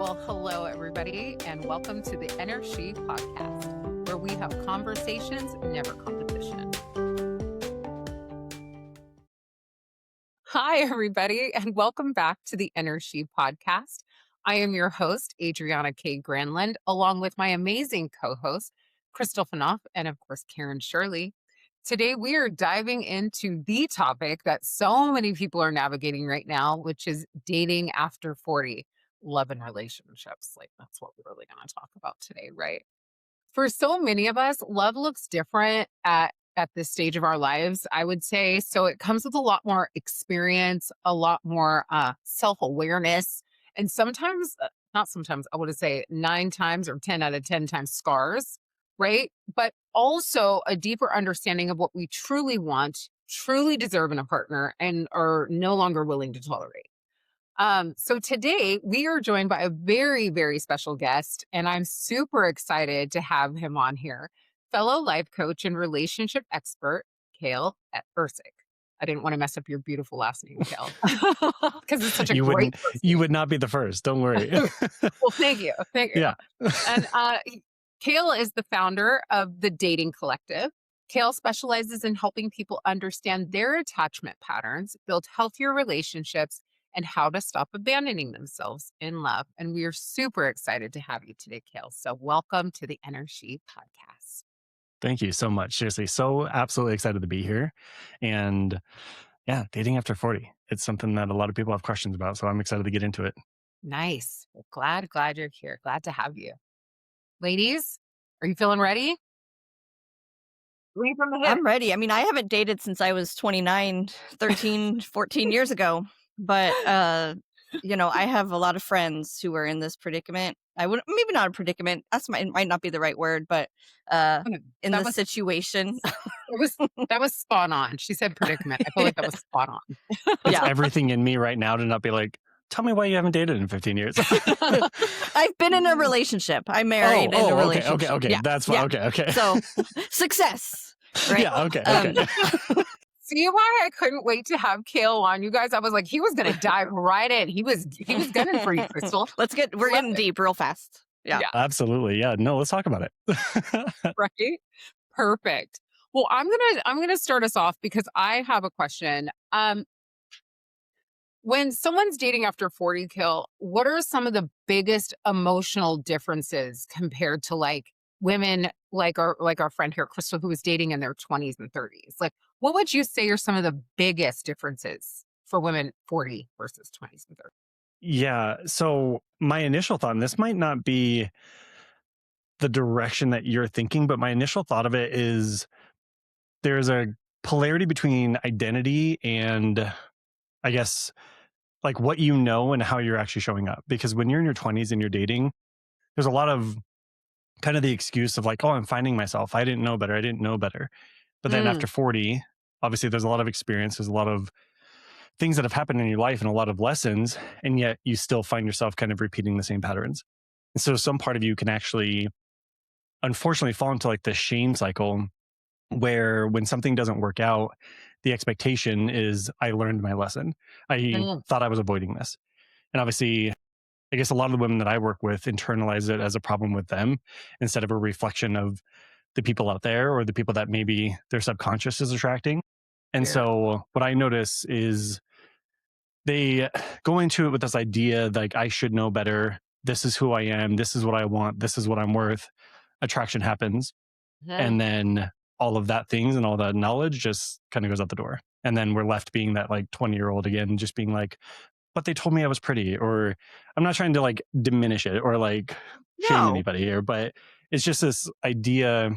Well, hello, everybody, and welcome to the EnerShe Podcast, where we have conversations, never competition. Hi, everybody, and welcome back to the EnerShe Podcast. I am your host, Adriana K. Granlund, along with my amazing co-host, Crystal Fanoff, and of course, Karen Shirley. Today, we are diving into the topic that so many people are navigating right now, which is dating after 40. Love and relationships. Like, that's what we're really going to talk about today, right? For so many of us, love looks different at this stage of our lives, I would say. So it comes with a lot more experience, a lot more self-awareness, and sometimes, not sometimes, I would say 9 times or 10 out of 10 times scars, right? But also a deeper understanding of what we truly want, truly deserve in a partner, and are no longer willing to tolerate. So today we are joined by a very, very special guest, and I'm super excited to have him on here. Fellow life coach and relationship expert, Kayle Ersek. I didn't want to mess up your beautiful last name, Kayle, because it's such a great first name. You would not be the first. Don't worry. Well, thank you. Thank you. Yeah. And Kayle is the founder of the Dating Collective. Kayle specializes in helping people understand their attachment patterns, build healthier relationships, and how to stop abandoning themselves in love. And we are super excited to have you today, Kayle. So welcome to the EnerShe Podcast. Thank you so much. Seriously, so absolutely excited to be here. And yeah, dating after 40. It's something that a lot of people have questions about. So I'm excited to get into it. Nice. Well, glad you're here. Glad to have you. Ladies, are you feeling ready? Lead from the hip. I'm ready. I mean, I haven't dated since I was 29, 13, 14 years ago. But, I have a lot of friends who are in this predicament. Maybe not a predicament. It might not be the right word, but in this situation. That was spot on. She said predicament. I feel like that was spot on. It's everything in me right now to not be like, tell me why you haven't dated in 15 years. I've been in a relationship. I'm married in a relationship. Okay. Yeah, That's fine. yeah. Okay. So, success. Right? Yeah, okay. See why I couldn't wait to have Kayle on, you guys? I was like, he was going to dive right in. He was gunning for you, Crystal. We're getting deep real fast. Yeah. Absolutely. Yeah. No, let's talk about it. Right? Perfect. Well, I'm gonna start us off because I have a question. When someone's dating after 40, Kayle, what are some of the biggest emotional differences compared to like women like our friend here, Crystal, who was dating in their 20s and 30s? Like, what would you say are some of the biggest differences for women 40 versus 20s and 30s? Yeah. So my initial thought, and this might not be the direction that you're thinking, but my initial thought of it is there's a polarity between identity and, I guess, like what you know and how you're actually showing up. Because when you're in your 20s and you're dating, there's a lot of kind of the excuse of like, oh, I'm finding myself. I didn't know better. But then after 40, obviously there's a lot of experience. There's a lot of things that have happened in your life and a lot of lessons. And yet you still find yourself kind of repeating the same patterns. And so some part of you can actually, unfortunately, fall into like this shame cycle where when something doesn't work out, the expectation is, I learned my lesson. I thought I was avoiding this. And obviously, I guess a lot of the women that I work with internalize it as a problem with them instead of a reflection of the people out there or the people that maybe their subconscious is attracting. And so what I notice is they go into it with this idea like, I should know better. This is who I am. This is what I want. This is what I'm worth. Attraction happens. And then all of that things and all that knowledge just kind of goes out the door. And then we're left being that like 20-year-old again, just being like, but they told me I was pretty, or I'm not trying to like diminish it or like shame anybody here, but it's just this idea.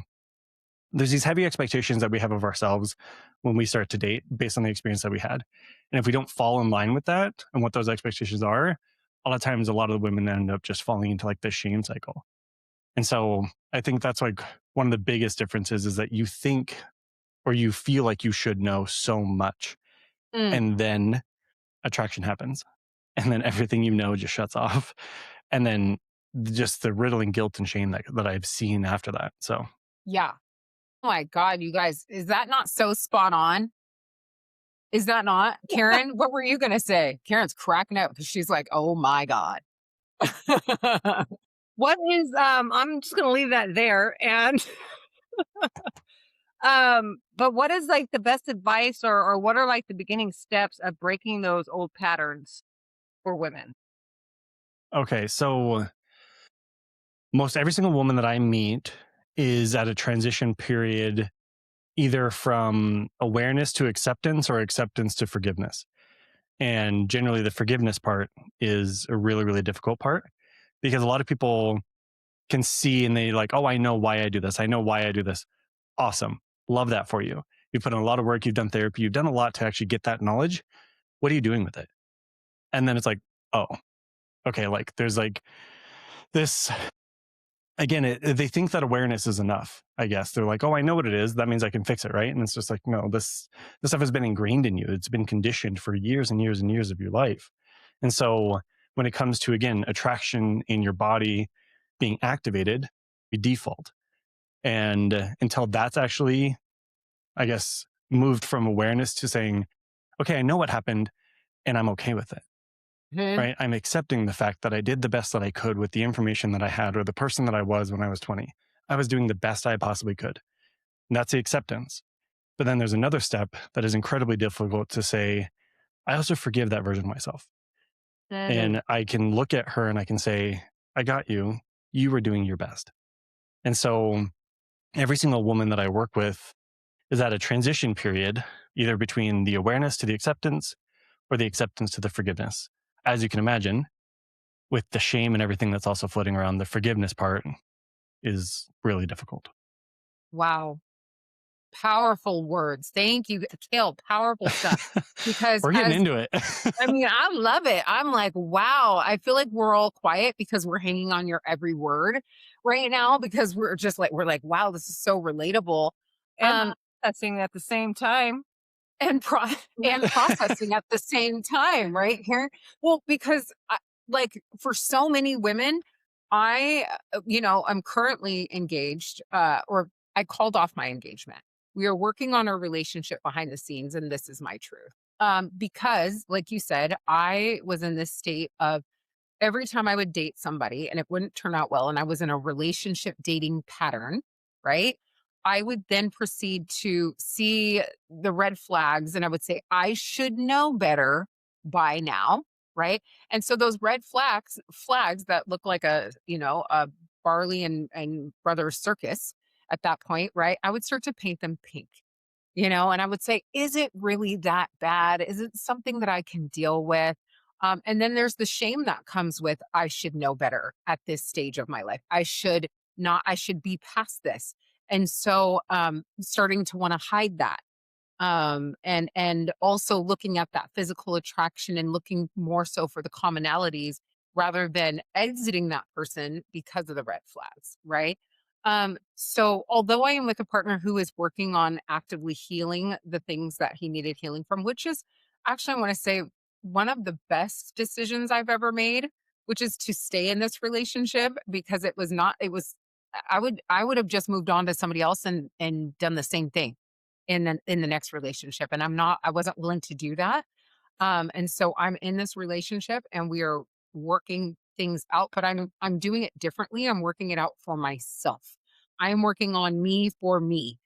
There's these heavy expectations that we have of ourselves when we start to date based on the experience that we had. And if we don't fall in line with that and what those expectations are, a lot of times, a lot of the women end up just falling into like this shame cycle. And so I think that's like one of the biggest differences is that you think or you feel like you should know so much. And then attraction happens. And then everything you know just shuts off. And then just the riddling guilt and shame that I've seen after that. So, yeah. Oh my God, you guys, is that not so spot on? Is that not? Karen, what were you going to say? Karen's cracking up because she's like, oh my God. What is I'm just gonna leave that there and but what is like the best advice or what are like the beginning steps of breaking those old patterns for women? Okay, so most every single woman that I meet is at a transition period, either from awareness to acceptance or acceptance to forgiveness. And generally, the forgiveness part is a really, really difficult part because a lot of people can see and they like, oh, I know why I do this. I know why I do this. Awesome. Love that for you. You've put in a lot of work. You've done therapy. You've done a lot to actually get that knowledge. What are you doing with it? And then it's like, oh, okay. Like there's like this again, they think that awareness is enough. I guess they're like, oh, I know what it is. That means I can fix it, right? And it's just like, no, this stuff has been ingrained in you. It's been conditioned for years and years and years of your life. And so when it comes to again attraction in your body being activated, we default. And until that's actually, I guess, moved from awareness to saying, okay, I know what happened, and I'm okay with it. Mhm. Right? I'm accepting the fact that I did the best that I could with the information that I had or the person that I was when I was 20. I was doing the best I possibly could. And that's the acceptance. But then there's another step that is incredibly difficult to say, I also forgive that version of myself. Mhm. And I can look at her and I can say, I got you. You were doing your best. And so every single woman that I work with is at a transition period, either between the awareness to the acceptance or the acceptance to the forgiveness. As you can imagine, with the shame and everything that's also floating around, the forgiveness part is really difficult. Wow. Powerful words. Thank you, Kayle. Powerful stuff. Because We're getting as into it. I mean, I love it. I'm like, wow. I feel like we're all quiet because we're hanging on your every word right now because we're like, wow, this is so relatable. And Um, processing at the same time. and and processing at the same time, right here. Well, because like for so many women, I'm currently engaged, or I called off my engagement. We are working on our relationship behind the scenes, and this is my truth. Because, like you said, I was in this state of every time I would date somebody and it wouldn't turn out well, and I was in a relationship dating pattern, right? I would then proceed to see the red flags and I would say, I should know better by now, right? And so those red flags that look like a Barley and Brothers circus at that point, right? I would start to paint them pink, and I would say, is it really that bad? Is it something that I can deal with? And then there's the shame that comes with, I should know better at this stage of my life. I should be past this. And so starting to want to hide that. And also looking at that physical attraction and looking more so for the commonalities rather than exiting that person because of the red flags, right? So although I am with a partner who is working on actively healing the things that he needed healing from, which is actually, I want to say, one of the best decisions I've ever made, which is to stay in this relationship because it was not, it was, I would have just moved on to somebody else and done the same thing in the next relationship. And I wasn't willing to do that. And so I'm in this relationship and we are working things out, but I'm doing it differently. I'm working it out for myself. I am working on me for me.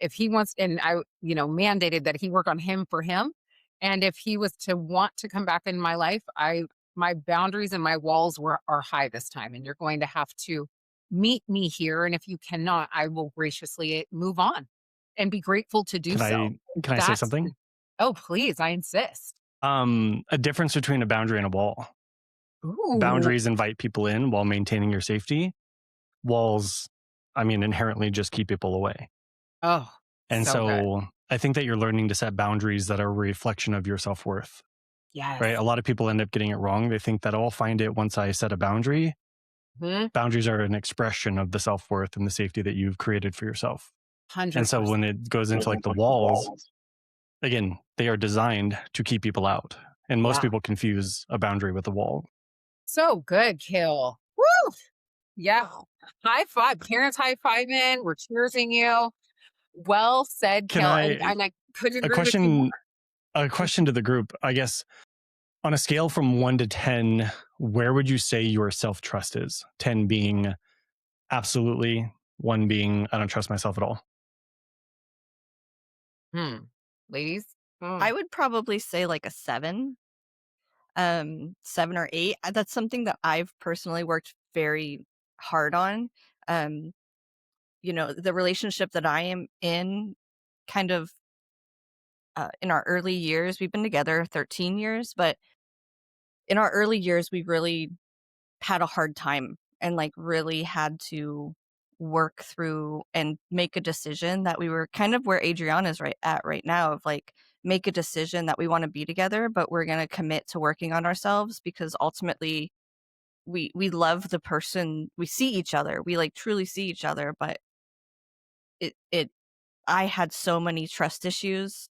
If he wants, and mandated that he work on him for him. And if he was to want to come back in my life, my boundaries and my walls are high this time. And you're going to have to meet me here. And if you cannot, I will graciously move on and be grateful to do Can so. I say That's something? Oh, please, I insist. A difference between a boundary and a wall. Ooh. Boundaries invite people in while maintaining your safety. Walls, I mean, inherently just keep people away. Oh, And so good. so I think that you're learning to set boundaries that are a reflection of your self-worth, right? Yes. A lot of people end up getting it wrong. They think that, oh, I'll find it once I set a boundary. Mhm. Boundaries are an expression of the self-worth and the safety that you've created for yourself. And so 100%. when it goes into like the walls, again, they are designed to keep people out. And most Yeah. people confuse a boundary with a wall. So good, Kill. Woo! Yeah. High five. Parents high fiving. We're cheersing you. Well said, Can Kill. And, I and I couldn't a agree with you more. question a question to the group, I guess On a scale from 1 to 10, where would you say your self-trust is? 10 being absolutely, 1 being I don't trust myself at all. Ladies? I would probably say like a 7, 7 or 8. That's something that I've personally worked very hard on. Um, the relationship that I am in, kind of in our early years, we've been together 13 years, but in our early years, we really had a hard time and like really had to work through and make a decision that we were kind of where Adriana's right now, of like make a decision that we want to be together, but we're going to commit to working on ourselves, because ultimately we love the person, we see each other, we like truly see each other, but it I had so many trust issues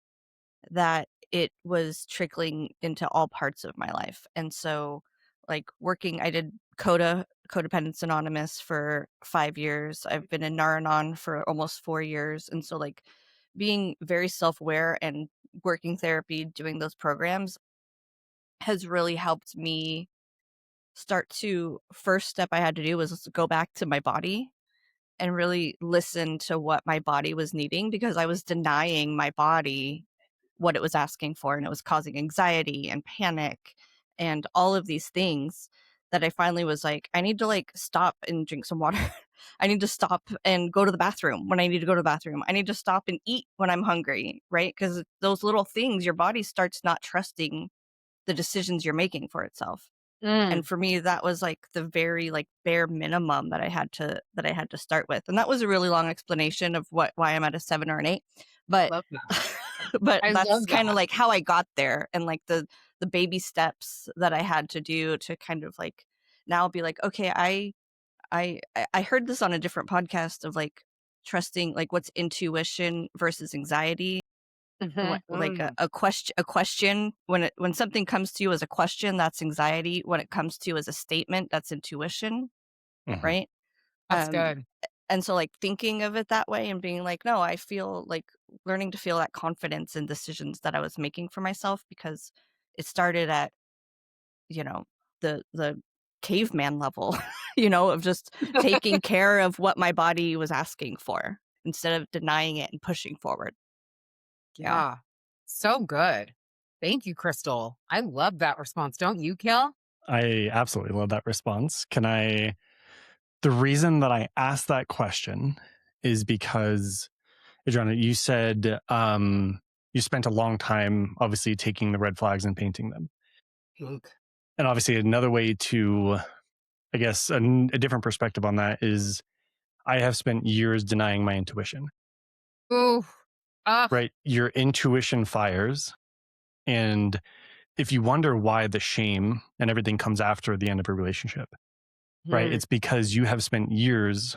that it was trickling into all parts of my life. And so, like, I did Codependence Anonymous for 5 years. I've been in Nar-Anon for almost 4 years. And so, like, being very self-aware and working therapy, doing those programs has really helped me start to, first step I had to do was go back to my body and really listen to what my body was needing, because I was denying my body what it was asking for, and it was causing anxiety and panic and all of these things, that I finally was like, I need to like stop and drink some water. I need to stop and go to the bathroom when I need to go to the bathroom. I need to stop and eat when I'm hungry, right? Because those little things, your body starts not trusting the decisions you're making for itself. Mm, And for me, that was like the very like bare minimum that I had to start with. And that was a really long explanation of why I'm at a 7 or an 8. But love that. but I that's love kind of that. like how I got there, and like the baby steps that I had to do to kind of like now be like, okay, I heard this on a different podcast of like trusting, like what's intuition versus anxiety. Mhm. Like a question, when something comes to you as a question, that's anxiety. When it comes to you as a statement, that's intuition, Mhm. right? That's um good. and so like thinking of it that way and being like, no, I feel like learning to feel that confidence in decisions that I was making for myself, because it started at, you know the caveman level, of just taking care of what my body was asking for instead of denying it and pushing forward. Yeah. Yeah. So good. Thank you, Crystal. I love that response. Don't you, Kill? I absolutely love that response. The reason that I asked that question is because, Adriana, you said you spent a long time obviously taking the red flags and painting them. Pink. And obviously, another way to, I guess, a different perspective on that is I have spent years denying my intuition, Ooh. Ah. right? Your intuition fires. And if you wonder why the shame and everything comes after the end of a relationship, right? Hmm. It's because you have spent years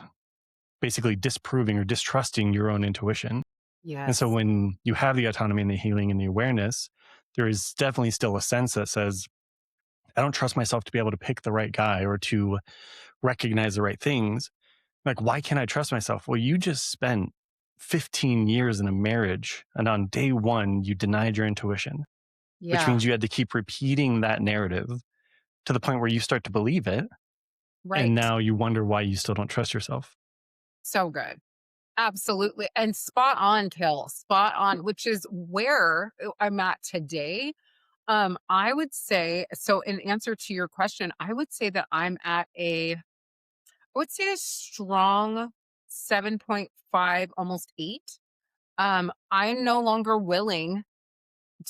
basically disproving or distrusting your own intuition. And so Yes. when you have the autonomy and the healing and the awareness, there is definitely still a sense that says, I don't trust myself to be able to pick the right guy or to recognize the right things. Like, why can't I trust myself? Well, you just spent 15 years in a marriage, and on day one, you denied your intuition, which Yeah. means you had to keep repeating that narrative to the point where you start to believe it. And Right. now you wonder why you still don't trust yourself. So good. Absolutely. And spot on, Kill. Spot on, which is where I'm at today. I would say, so in answer to your question, I would say that I would say a strong 7.5, almost 8. I'm no longer willing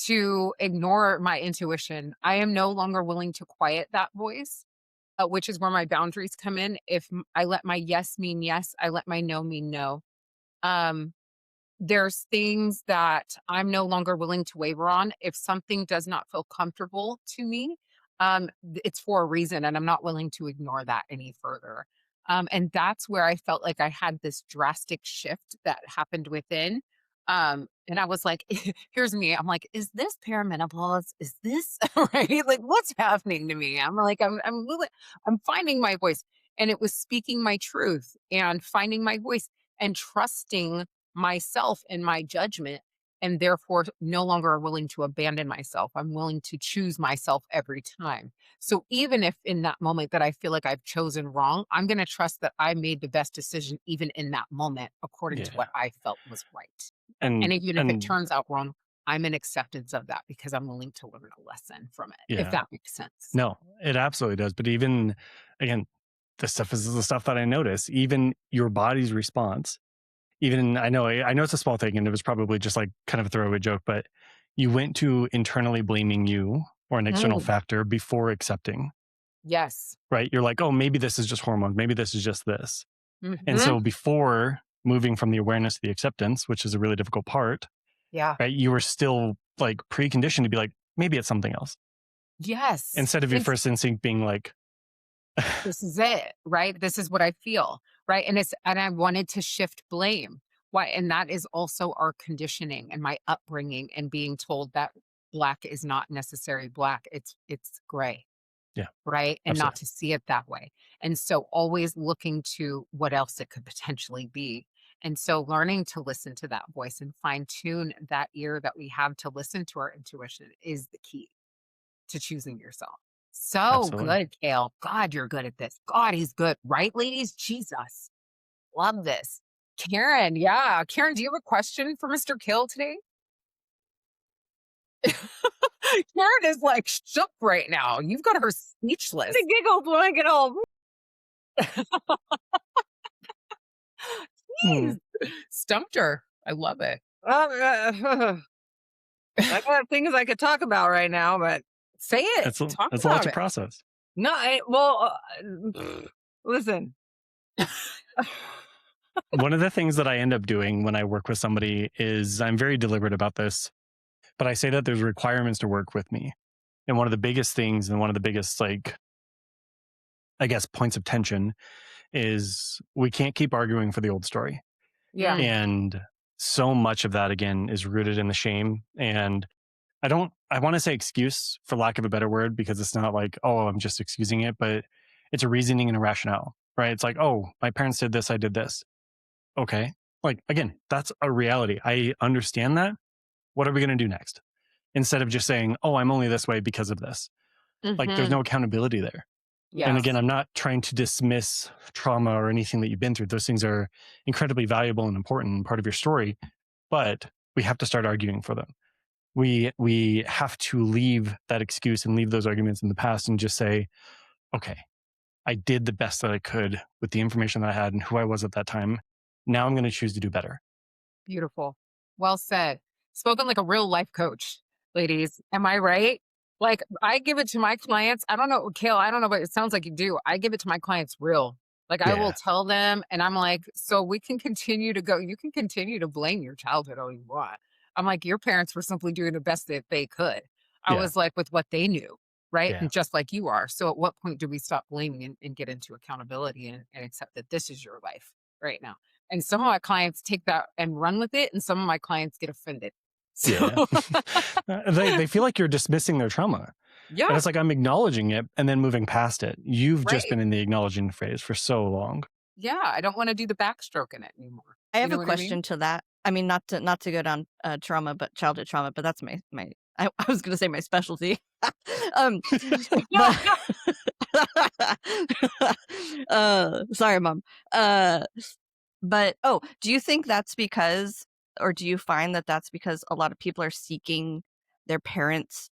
to ignore my intuition. I am no longer willing to quiet that voice, which is where my boundaries come in. If I let my yes mean yes, I let my no mean no. Um, there's things that I'm no longer willing to waver on. If something does not feel comfortable to me, it's for a reason, and I'm not willing to ignore that any further. And that's where I felt like I had this drastic shift that happened within. And I was like, here's me. I'm like, is this perimenopause? Is this right? Like, what's happening to me? I'm finding my voice. And it was speaking my truth and finding my voice and trusting myself and my judgment. and therefore no longer willing to abandon myself. I'm willing to choose myself every time. So even if in that moment that I feel like I've chosen wrong, I'm going to trust that I made the best decision even in that moment according to Yeah. what I felt was right. And And even if it turns out wrong, I'm in acceptance of that because I'm willing to learn a lesson from it, if yeah, that makes sense. no, it absolutely does. But even again, this stuff is the stuff that I notice. Even your body's response. Even I know it's a small thing, and it was probably just like kind of a throwaway joke, but you went to internally blaming you or an external Mm, factor before accepting, yes. right? You're like, oh, maybe this is just hormones. Maybe this is just this. And Hmm. so before moving from the awareness to the acceptance, which is a really difficult part, Yeah. right? You were still like preconditioned to be like, maybe it's something else. Yes. Instead of your first instinct being like, This is it, right? This is what I feel, right? And I wanted to shift blame. Why? And that is also our conditioning and my upbringing and being told that black is not necessarily black. It's gray, yeah, right? And not absolutely. to see it that way. And so always looking to what else it could potentially be. And so learning to listen to that voice and fine tune that ear that we have to listen to our intuition is the key to choosing yourself. So Absolutely. good, Kayle. God, you're good at this. God, he's good. Right, ladies? Jesus. Love this. Karen, yeah. Karen, do you have a question for Mr. Kayle today? Karen is like shook right now. You've got her speechless. The giggles when I get home. Hmm. Jeez. Stumped her. I love it. I got things I could talk about right now, but Say it. That's Talk a lot about to it. process. no. Listen. One of the things that I end up doing when I work with somebody is I'm very deliberate about this, but I say that there's requirements to work with me. And one of the biggest things and one of the biggest, like, I guess, points of tension is we can't keep arguing for the old story. Yeah. And so much of that, again, is rooted in the shame. And I want to say excuse for lack of a better word, because it's not like, oh, I'm just excusing it, but it's a reasoning and a rationale, right? It's like, oh, my parents did this, I did this. Okay. Like, again, that's a reality. I understand that. What are we going to do next? Instead of just saying, oh, I'm only this way because of this. Like, there's Mhm. no accountability there. And Yes. again, I'm not trying to dismiss trauma or anything that you've been through. Those things are incredibly valuable and important and part of your story, but we have to start arguing for them. We have to leave that excuse and leave those arguments in the past and just say, okay, I did the best that I could with the information that I had and who I was at that time. Now I'm going to choose to do better. Beautiful. Well said. Spoken like a real life coach, ladies. Am I right? Like I give it to my clients. I don't know, Kayle, I don't know, but it sounds like you do. I give it to my clients real. Like I will Yeah. tell them and I'm like, so we can continue to go. You can continue to blame your childhood all you want. I'm like, your parents were simply doing the best that they could. I Yeah. was like with what they knew, right? Yeah. And just like you are. So at what point do we stop blaming and get into accountability and accept that this is your life right now? And some of my clients take that and run with it, and some of my clients get offended. So, Yeah. they feel like you're dismissing their trauma. And yeah, it's like, I'm acknowledging it and then moving past it. You've just right. been in the acknowledging phase for so long. Yeah, I don't want to do the backstroke in it anymore. I You have know a what I question mean? to that. I mean, not to go down trauma, but childhood trauma, but that's my I was gonna say my specialty. um, but sorry, mom. But do you think that's because, or do you find that that's because a lot of people are seeking their parents'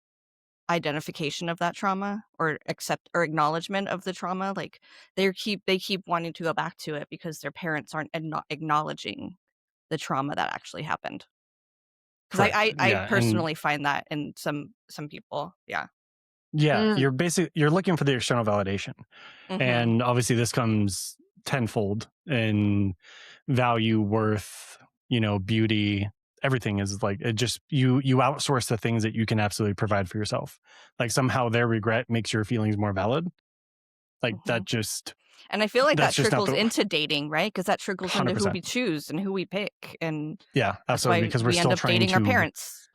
identification of that trauma or accept or acknowledgement of the trauma? Like they keep wanting to go back to it because their parents aren't acknowledging the trauma that actually happened. Because Correct. I Yeah. And personally find that in some people. Yeah. yeah, Mm, you're looking for the external validation. Mm-hmm. And obviously this comes tenfold in value, worth, beauty. Everything is like, it just, you outsource the things that you can absolutely provide for yourself. Like somehow their regret makes your feelings more valid. Like Mm-hmm. that's And I feel like that just not trickles the into dating, right? Because that trickles into who 100%. we choose and who we pick, and Yeah, that's absolutely. why Because we're we end still up trying dating our to, parents.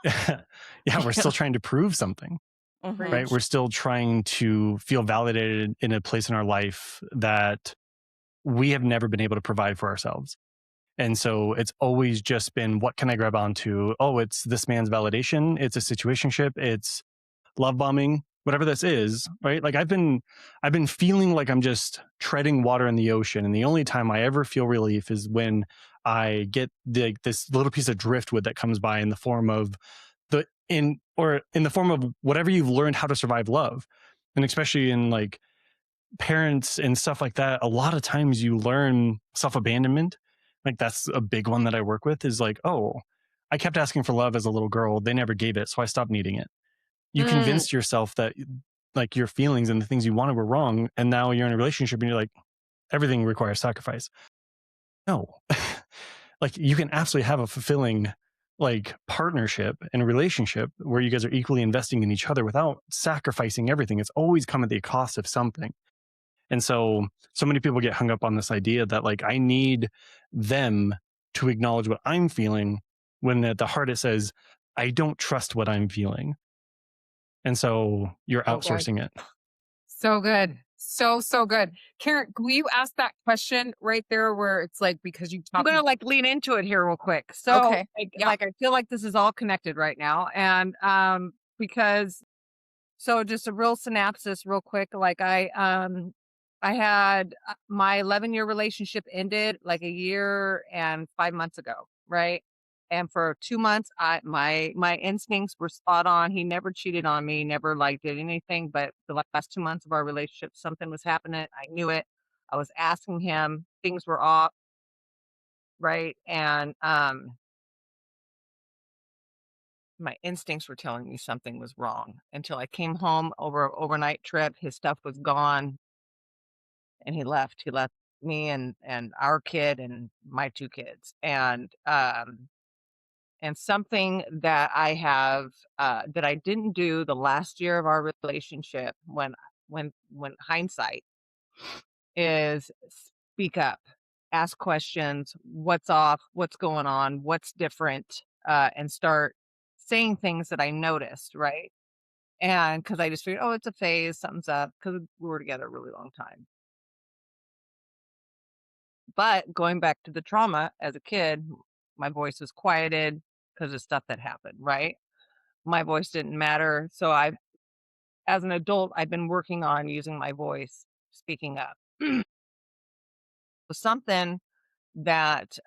yeah, we're still trying to prove something, Mhm. right? preach. We're still trying to feel validated in a place in our life that we have never been able to provide for ourselves. And so it's always just been, what can I grab onto? Oh, it's this man's validation. It's a situationship. It's love bombing, whatever this is, right? Like I've been feeling like I'm just treading water in the ocean. And the only time I ever feel relief is when I get this little piece of driftwood that comes by in the form of in the form of whatever you've learned how to survive love. And especially in like parents and stuff like that, a lot of times you learn self-abandonment. Like that's a big one that I work with, is like, oh, I kept asking for love as a little girl. They never gave it. So I stopped needing it. You convinced yourself that like your feelings and the things you wanted were wrong. And now you're in a relationship and you're like, everything requires sacrifice. No, like you can absolutely have a fulfilling like partnership and relationship where you guys are equally investing in each other without sacrificing everything. It's always come at the cost of something. And so many people get hung up on this idea that like, I need them to acknowledge what I'm feeling, when at the heart it says, I don't trust what I'm feeling. And so you're outsourcing it. So good. So good. Karen, will you ask that question right there where it's like, because you I'm talk. gonna like lean into it here real quick. So Okay. Yeah. like I feel like this is all connected right now. And because so just a real synopsis real quick. Like I had my 11-year relationship ended like a year and 5 months ago, right? And for 2 months, my instincts were spot on. He never cheated on me, never like did anything. But the last 2 months of our relationship, something was happening. I knew it. I was asking him, things were off, right? And my instincts were telling me something was wrong until I came home over an overnight trip. His stuff was gone, and he left. He left me and our kid and my 2 kids. And something that I have that I didn't do the last year of our relationship, when hindsight, is speak up, ask questions, what's off, what's going on, what's different, and start saying things that I noticed, right? And because I just figured, oh, it's a phase, something's up, because we were together a really long time. But going back to the trauma as a kid, my voice was quieted because of stuff that happened, right? My voice didn't matter. So as an adult, I've been working on using my voice, speaking up. Something that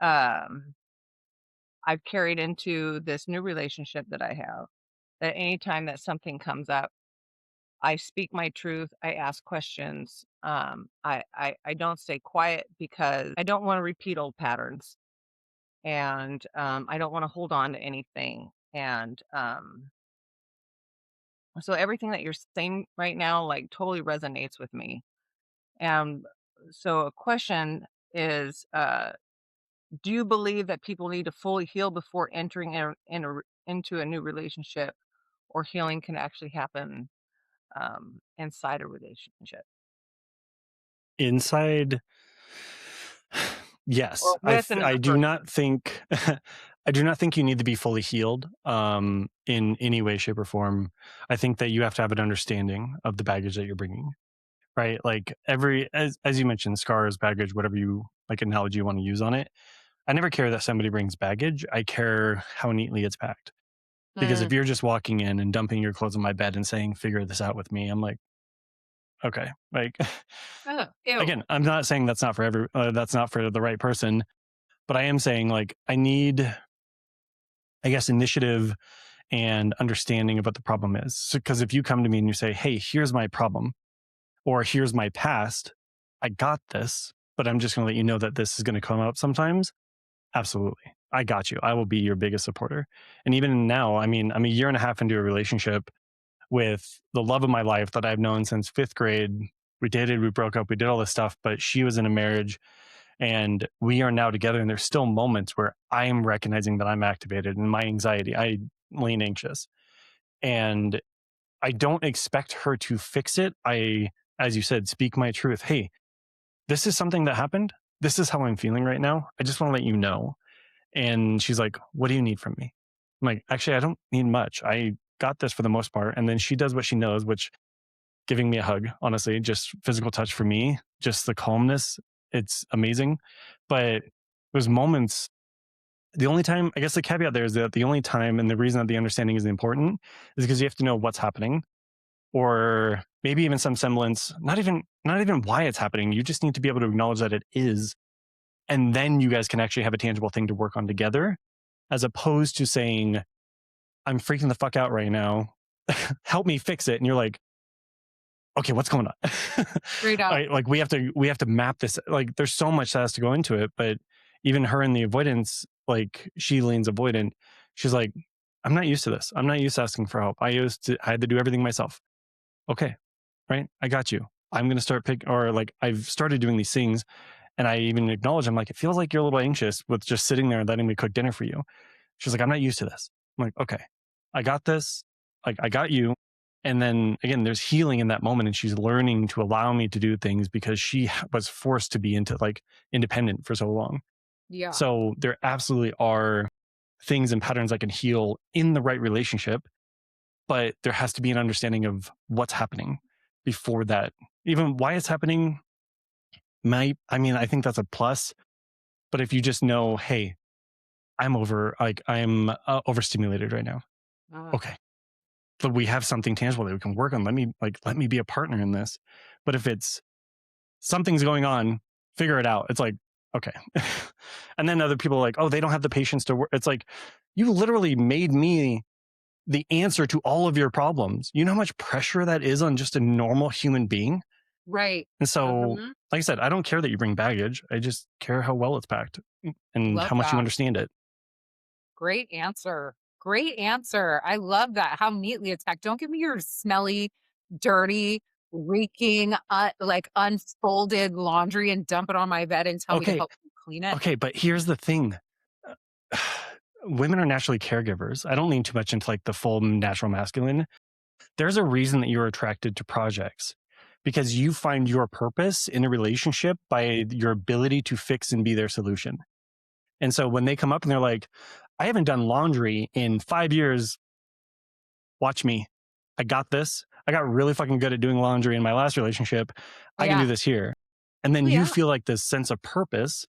I've carried into this new relationship that I have, that anytime that something comes up, I speak my truth. I ask questions. I don't stay quiet because I don't want to repeat old patterns, and I don't want to hold on to anything. And so everything that you're saying right now, like, totally resonates with me. And so a question is, do you believe that people need to fully heal before entering into a new relationship, or healing can actually happen inside a relationship Inside, yes. or with another I do person? not think I do not think you need to be fully healed in any way, shape, or form. I think that you have to have an understanding of the baggage that you're bringing, right? Like as you mentioned, scars, baggage, whatever you like analogy you want to use on it. I never care that somebody brings baggage. I care how neatly it's packed. Because if you're just walking in and dumping your clothes on my bed and saying, figure this out with me, I'm like, okay. Like, Ew. again, I'm not saying that's not for that's not for the right person, but I am saying like, I need, I guess, initiative and understanding of what the problem is. Because if you come to me and you say, hey, here's my problem, or here's my past, I got this, but I'm just going to let you know that this is going to come up sometimes. Absolutely. I got you. I will be your biggest supporter. And even now, I mean, I'm a year and a half into a relationship with the love of my life that I've known since 5th grade. We dated, we broke up, we did all this stuff, but she was in a marriage and we are now together. And there's still moments where I am recognizing that I'm activated and my anxiety, I lean anxious. And I don't expect her to fix it. I, as you said, speak my truth. Hey, this is something that happened. This is how I'm feeling right now. I just want to let you know. And she's like, what do you need from me? I'm like, actually, I don't need much. I got this for the most part. And then she does what she knows, which giving me a hug, honestly, just physical touch for me, just the calmness. It's amazing. But there's moments. The only time, I guess the caveat there is that the only time and the reason that the understanding is important is because you have to know what's happening, or maybe even some semblance, not even why it's happening. You just need to be able to acknowledge that it is. And then you guys can actually have a tangible thing to work on together, as opposed to saying, I'm freaking the fuck out right now. Help me fix it. And you're like, okay, what's going on? Straight up. Like we have to map this. Like there's so much that has to go into it. But even her in the avoidance, like she leans avoidant. She's like, I'm not used to this. I'm not used to asking for help. I had to do everything myself. Okay, right? I got you. I'm going to start I've started doing these things. And I even acknowledge, I'm like, it feels like you're a little anxious with just sitting there and letting me cook dinner for you. She's like, I'm not used to this. I'm like, okay, I got this. Like, I got you. And then again, there's healing in that moment. And she's learning to allow me to do things because she was forced to be independent for so long. Yeah. So there absolutely are things and patterns that can heal in the right relationship, but there has to be an understanding of what's happening before that. Even why it's happening I think that's a plus. But if you just know, hey, I'm overstimulated right now. Okay. But we have something tangible that we can work on. Let me be a partner in this. But if it's something's going on, figure it out. It's like, okay. And then other people are like, oh, they don't have the patience to work. It's like, you literally made me the answer to all of your problems. You know how much pressure that is on just a normal human being? Right. And so, like I said, I don't care that you bring baggage. I just care how well it's packed and Love how much that. you understand it. Great answer. Great answer. I love that. How neatly it's packed. Don't give me your smelly, dirty, reeking, unfolded laundry and dump it on my bed and tell me to help you clean it. Okay, but here's the thing. Women are naturally caregivers. I don't lean too much into like the full natural masculine. There's a reason that you're attracted to projects, because you find your purpose in a relationship by your ability to fix and be their solution. And so when they come up and they're like, I haven't done laundry in 5 years. Watch me. I got this. I got really fucking good at doing laundry in my last relationship. I can do this here. And then you feel like this sense of purpose,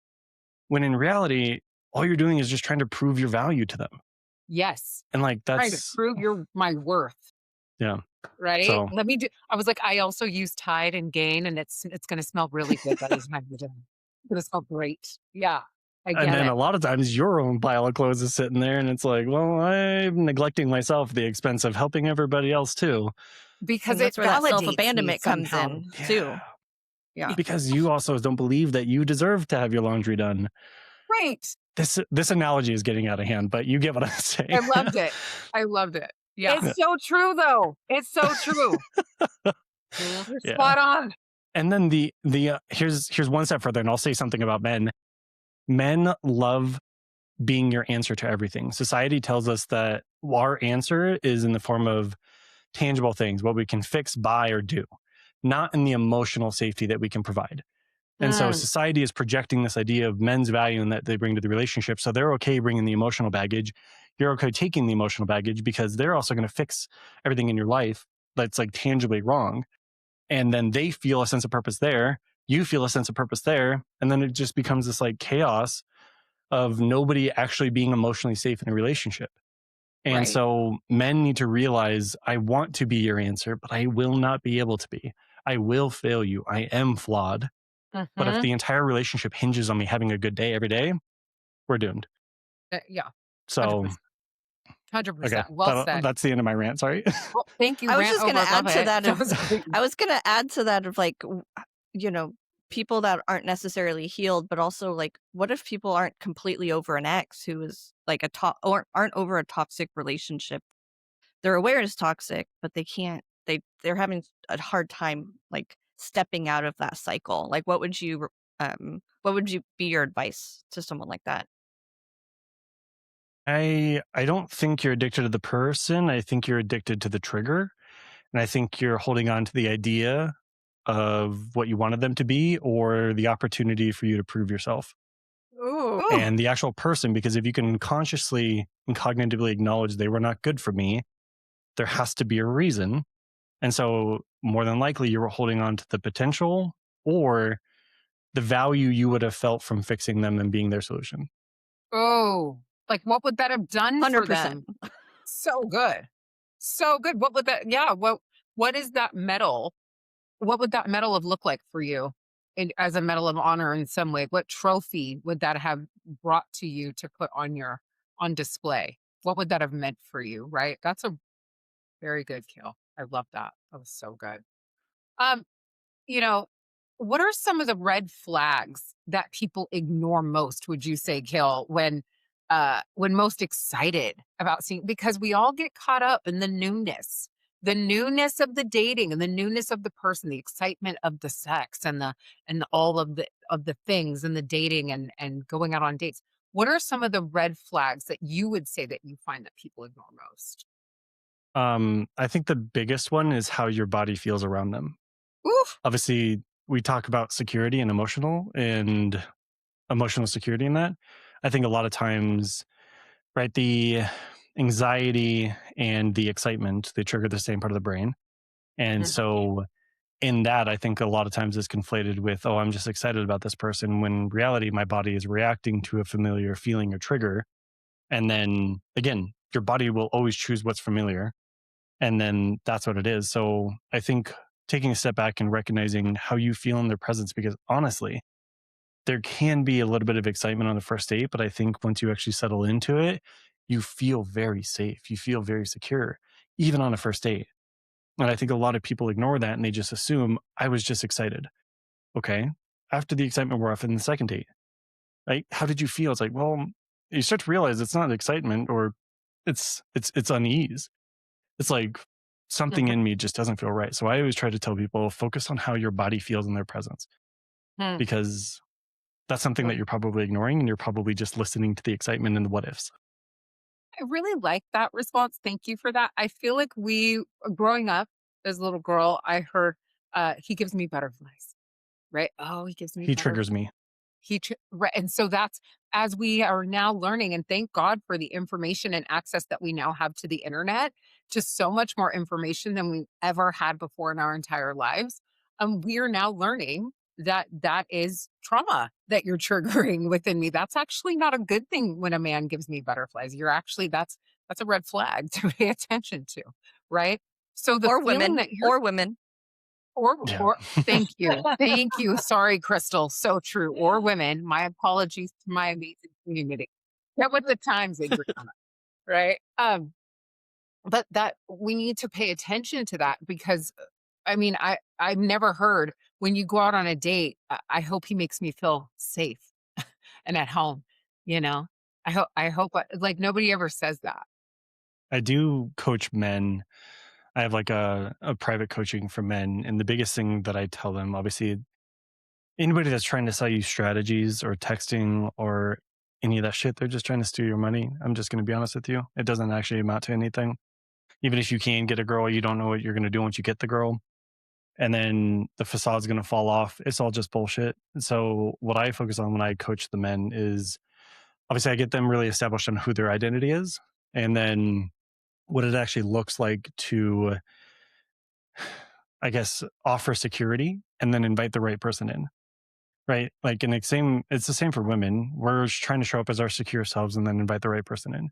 when in reality, all you're doing is just trying to prove your value to them. Yes. And like that's trying to prove my worth. Yeah. Right. So, I was like, I also use Tide and Gain, and it's going to smell really good by the time you're done. It's going to smell great. Yeah. And then a lot of times your own pile of clothes is sitting there and it's like, well, I'm neglecting myself at the expense of helping everybody else too. Because that's where that validates self-abandonment me comes somehow. in too. Yeah. Because you also don't believe that you deserve to have your laundry done. Right. This analogy is getting out of hand, but you get what I'm saying. I loved it. Yeah. It's so true though. It's so true. You're spot on. And then the here's one step further, and I'll say something about men. Men love being your answer to everything. Society tells us that our answer is in the form of tangible things, what we can fix, buy, or do, not in the emotional safety that we can provide. And so society is projecting this idea of men's value and that they bring to the relationship. So they're okay bringing the emotional baggage. You're okay taking the emotional baggage because they're also going to fix everything in your life that's like tangibly wrong. And then they feel a sense of purpose there. You feel a sense of purpose there. And then it just becomes this like chaos of nobody actually being emotionally safe in a relationship. And so men need to realize, I want to be your answer, but I will not be able to be. I will fail you. I am flawed. But if the entire relationship hinges on me having a good day every day, we're doomed. Yeah. So 100%. Okay, Well said. that's the end of my rant. Sorry. Well, thank you. I was just going to add to that. I I was going to add to that of like, people that aren't necessarily healed, but also like, what if people aren't completely over an ex who is like aren't over a toxic relationship? They're aware it's toxic, but they can't. They're having a hard time like stepping out of that cycle. Like, what would you be your advice to someone like that? I don't think you're addicted to the person. I think you're addicted to the trigger. And I think you're holding on to the idea of what you wanted them to be or the opportunity for you to prove yourself. Ooh. And the actual person, because if you can consciously and cognitively acknowledge they were not good for me, there has to be a reason. And so more than likely you were holding on to the potential or the value you would have felt from fixing them and being their solution. Oh, like what would that have done for 100%. them? So good. So good. What would that, yeah, what is that medal? What would that medal have looked like for you as a medal of honor in some way? What trophy would that have brought to you to put on display? What would that have meant for you? Right. That's a very good kill. I love that. That was so good. Um, you know, what are some of the red flags that people ignore most, would you say, Kill, when most excited about seeing, because we all get caught up in the newness of the dating and the newness of the person, the excitement of the sex and all of the things and the dating and going out on dates. What are some of the red flags that you would say that you find that people ignore most? I think the biggest one is how your body feels around them. Oof. Obviously, we talk about security and emotional security in that. I think a lot of times, right, the anxiety and the excitement, they trigger the same part of the brain. And Mhm. so in that, I think a lot of times is conflated with, oh, I'm just excited about this person, when in reality, my body is reacting to a familiar feeling or trigger. And then again, your body will always choose what's familiar. And then that's what it is. So I think taking a step back and recognizing how you feel in their presence, because honestly, there can be a little bit of excitement on the first date, but I think once you actually settle into it, you feel very safe. You feel very secure, even on a first date. And I think a lot of people ignore that and they just assume I was just excited. Okay. After the excitement wore off in the second date, right? How did you feel? It's like, well, you start to realize it's not excitement, or it's unease. It's like something Mhm. in me just doesn't feel right. So I always try to tell people, focus on how your body feels in their presence, Hmm. because that's something that you're probably ignoring, and you're probably just listening to the excitement and the what ifs. I really like that response. Thank you for that. I feel like growing up as a little girl, I heard, he gives me butterflies, right? Oh, he gives me He butterflies. triggers me. Right, and so that's, as we are now learning, and thank God for the information and access that we now have to the internet, just so much more information than we ever had before in our entire lives. We are now learning that that is trauma that you're triggering within me. That's actually not a good thing when a man gives me butterflies. You're actually that's a red flag to pay attention to, right? So the Or feeling women, that you're or women. Yeah. or thank you. Thank you. Sorry, Crystal. So true. Or women. My apologies to my amazing community. Get with the times, Adriana. Right? But that we need to pay attention to that because I mean, I've never heard when you go out on a date, I hope he makes me feel safe and at home, you know? Like nobody ever says that. I do coach men. I have like a private coaching for men. And the biggest thing that I tell them, obviously, anybody that's trying to sell you strategies or texting or any of that shit, they're just trying to steal your money. I'm just going to be honest with you. It doesn't actually amount to anything. Even if you can get a girl, you don't know what you're going to do once you get the girl. And then the facade's going to fall off. It's all just bullshit. So what I focus on when I coach the men is, obviously, I get them really established on who their identity is, and then what it actually looks like to, I guess, offer security and then invite the right person in. Right. Like in the same, it's the same for women. We're trying to show up as our secure selves and then invite the right person in.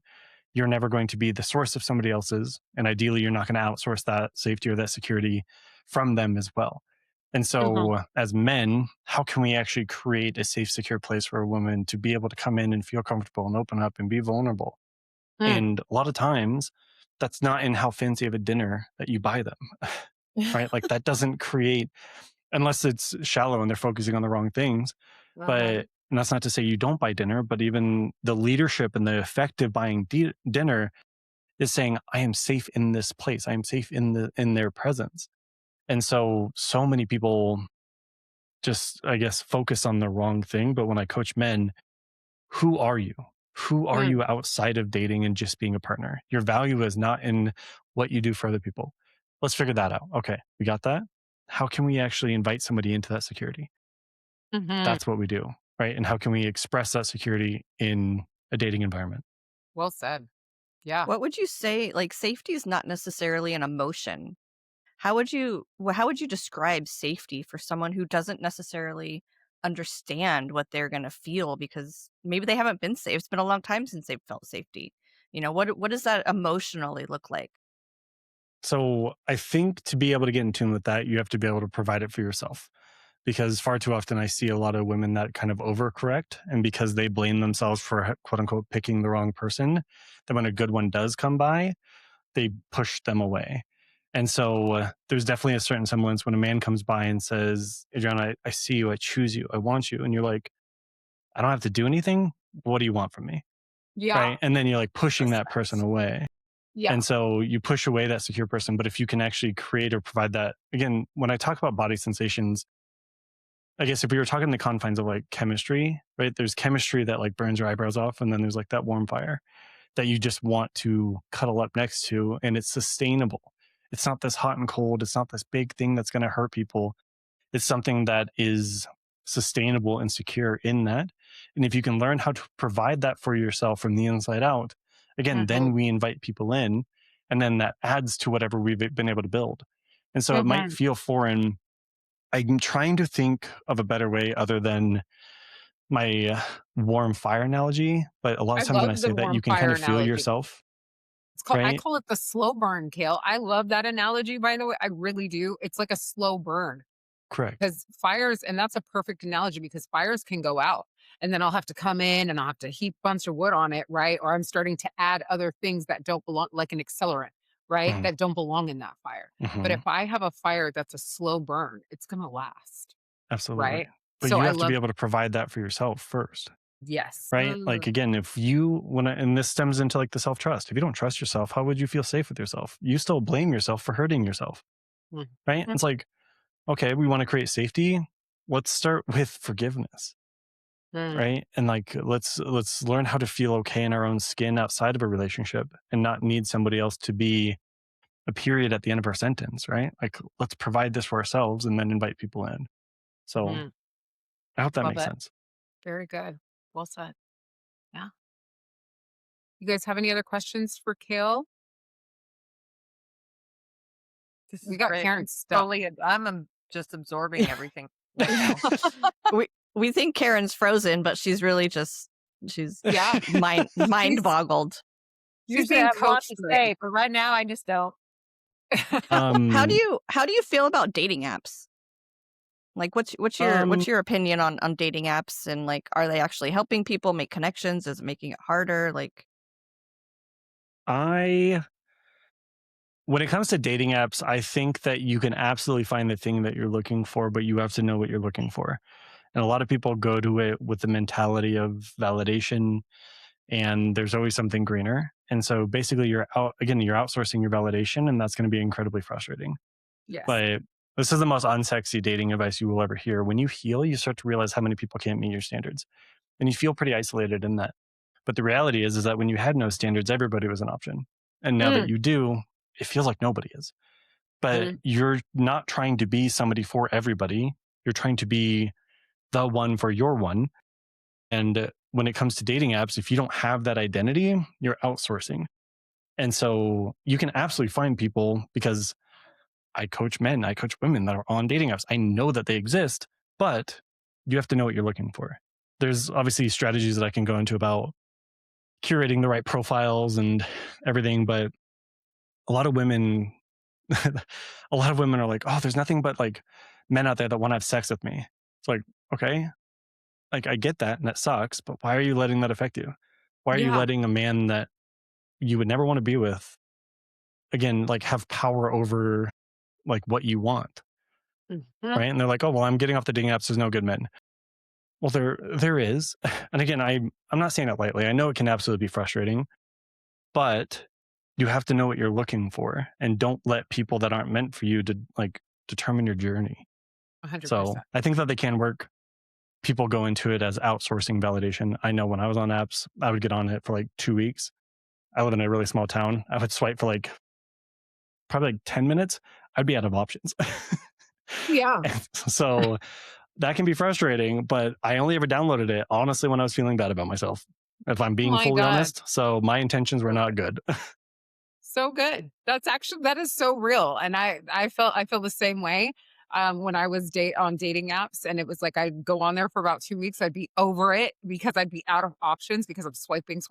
You're never going to be the source of somebody else's. And ideally, you're not going to outsource that safety or that security from them as well. And Mhm. so, as men, how can we actually create a safe, secure place for a woman to be able to come in and feel comfortable and open up and be vulnerable? Mm. And a lot of times, that's not in how fancy of a dinner that you buy them, right? Like that doesn't create, unless it's shallow and they're focusing on the wrong things. Uh-huh. But and that's not to say you don't buy dinner, but even the leadership and the effect of buying dinner is saying, I am safe in this place. I am safe in their presence. And so many people just, I guess, focus on the wrong thing. But when I coach men, who are you? Who are Mm. you outside of dating and just being a partner? Your value is not in what you do for other people. Let's figure that out. Okay, we got that. How can we actually invite somebody into that security? Mhm. That's what we do, right? And how can we express that security in a dating environment? Well said. Yeah. What would you say? Like, safety is not necessarily an emotion. How would you describe safety for someone who doesn't necessarily understand what they're going to feel because maybe they haven't been safe. It's been a long time since they've felt safety. What does that emotionally look like? So I think to be able to get in tune with that, you have to be able to provide it for yourself. Because far too often I see a lot of women that kind of overcorrect. And because they blame themselves for quote unquote picking the wrong person, then when a good one does come by, they push them away. And so there's definitely a certain semblance when a man comes by and says, Adriana, I see you, I choose you, I want you. And you're like, I don't have to do anything. What do you want from me? Yeah. Right. And then you're like pushing that person away. Yeah. And so you push away that secure person. But if you can actually create or provide that, again, when I talk about body sensations, I guess if we were talking in the confines of like chemistry, right? There's chemistry that like burns your eyebrows off. And then there's like that warm fire that you just want to cuddle up next to. And it's sustainable. It's not this hot and cold. It's not this big thing that's going to hurt people. It's something that is sustainable and secure in that. And if you can learn how to provide that for yourself from the inside out, again, then we invite people in, and then that adds to whatever we've been able to build. And so it might feel foreign. I'm trying to think of a better way other than my warm fire analogy, but a lot of times when I say that, you can kind of feel yourself. It's called, I right? call it the slow burn, Kayle. I love that analogy, by the way. I really do. It's like a slow burn. Correct. Because fires, and that's a perfect analogy because fires can go out and then I'll have to come in and I'll have to heap a bunch of wood on it, right? Or I'm starting to add other things that don't belong, like an accelerant, right? Mhm. That don't belong in that fire. But Mhm. if I have a fire that's a slow burn, it's going to last, Absolutely. right? But So you I have to love, be able to provide that for yourself first, yes. right? Like again, if you and this stems into like the self-trust. If you don't trust yourself, how would you feel safe with yourself? You still blame yourself for hurting yourself, Mhm. right? It's like, okay, we want to create safety. Let's start with forgiveness, right? And like let's learn how to feel okay in our own skin outside of a relationship and not need somebody else to be a period at the end of our sentence, right? Like let's provide this for ourselves and then invite people in. So I hope that Love makes it. sense. Very good. Well said. Yeah. You guys have any other questions for Kayle? This We is got great. Karen stuck. I'm just absorbing everything right now. we think Karen's frozen, but she's really just Yeah. mind boggled. She's Usually I being have a lot coached to right say, but right now I just don't. How do you feel about dating apps? Like what's your opinion on dating apps, and like are they actually helping people make connections? Is it making it harder? Like when it comes to dating apps, I think that you can absolutely find the thing that you're looking for, but you have to know what you're looking for. And a lot of people go to it with the mentality of validation, and there's always something greener. And so basically you're outsourcing your validation, and that's going to be incredibly frustrating. Yes. But this is the most unsexy dating advice you will ever hear. When you heal, you start to realize how many people can't meet your standards, and you feel pretty isolated in that. But the reality is that when you had no standards, everybody was an option. And now that you do, it feels like nobody is. But you're not trying to be somebody for everybody. You're trying to be the one for your one. And when it comes to dating apps, if you don't have that identity, you're outsourcing. And so you can absolutely find people, because I coach men, I coach women that are on dating apps. I know that they exist, but you have to know what you're looking for. There's obviously strategies that I can go into about curating the right profiles and everything, but a lot of women are like, oh, there's nothing but like men out there that want to have sex with me. It's like, okay, like I get that and that sucks, but why are you letting that affect you? Why are you letting a man that you would never want to be with, again, like have power over like what you want? Right. And they're like, oh, well, I'm getting off the dating apps. There's no good men. Well, there is. And again, I'm not saying it lightly. I know it can absolutely be frustrating, but you have to know what you're looking for, and don't let people that aren't meant for you to like determine your journey. 100%. So I think that they can work. People go into it as outsourcing validation. I know when I was on apps, I would get on it for like 2 weeks. I live in a really small town. I would swipe for like probably like 10 minutes. I'd be out of options. Yeah. So that can be frustrating, but I only ever downloaded it, honestly, when I was feeling bad about myself, if I'm being fully honest. So my intentions were not good. So good. That is so real. And I feel the same way. when I was on dating apps, and it was like I'd go on there for about 2 weeks. I'd be over it because I'd be out of options because I'm swiping.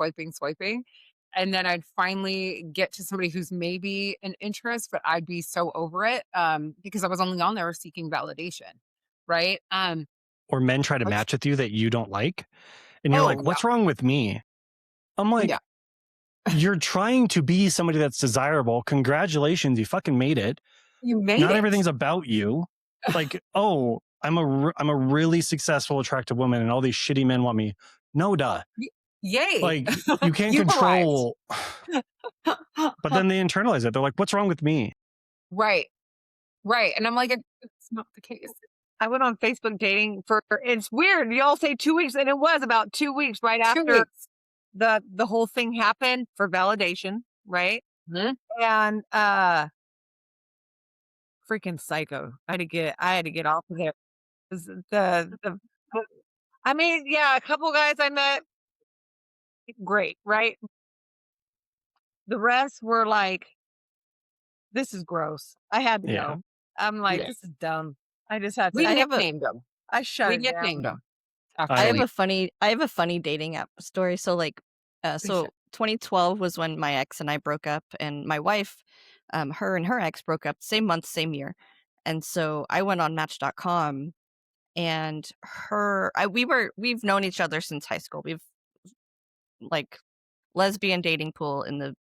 And then I'd finally get to somebody who's maybe an interest, but I'd be so over it because I was only on there seeking validation. Right. Or men try to Let's, match with you that you don't like. And you're oh, like, yeah. what's wrong with me? I'm like, Yeah. you're trying to be somebody that's desirable. Congratulations. You fucking made it. You made Not it. everything's about you. Like, oh, I'm a really successful, attractive woman and all these shitty men want me. No, duh. Yay. Like, you can't You've control. But then they internalize it. They're like, what's wrong with me? Right. And I'm like, it's not the case. I went on Facebook dating it's weird. Y'all say 2 weeks, and it was about 2 weeks right 2 after weeks. the whole thing happened for validation, right? Mhm. And freaking psycho. I had to get off of there. 'Cause I mean, yeah, a couple guys I met, great, right? The rest were like, this is gross. I had to Yeah. go. I'm like, Yeah. this is dumb. I just had We to. I have a- nicknamed them. I shut We it down. nicknamed them. I have a funny dating app story. So like, share. 2012 was when my ex and I broke up, and my wife, her and her ex broke up same month, same year. And so I went on Match.com, and we've known each other since high school. We've like lesbian dating pool in the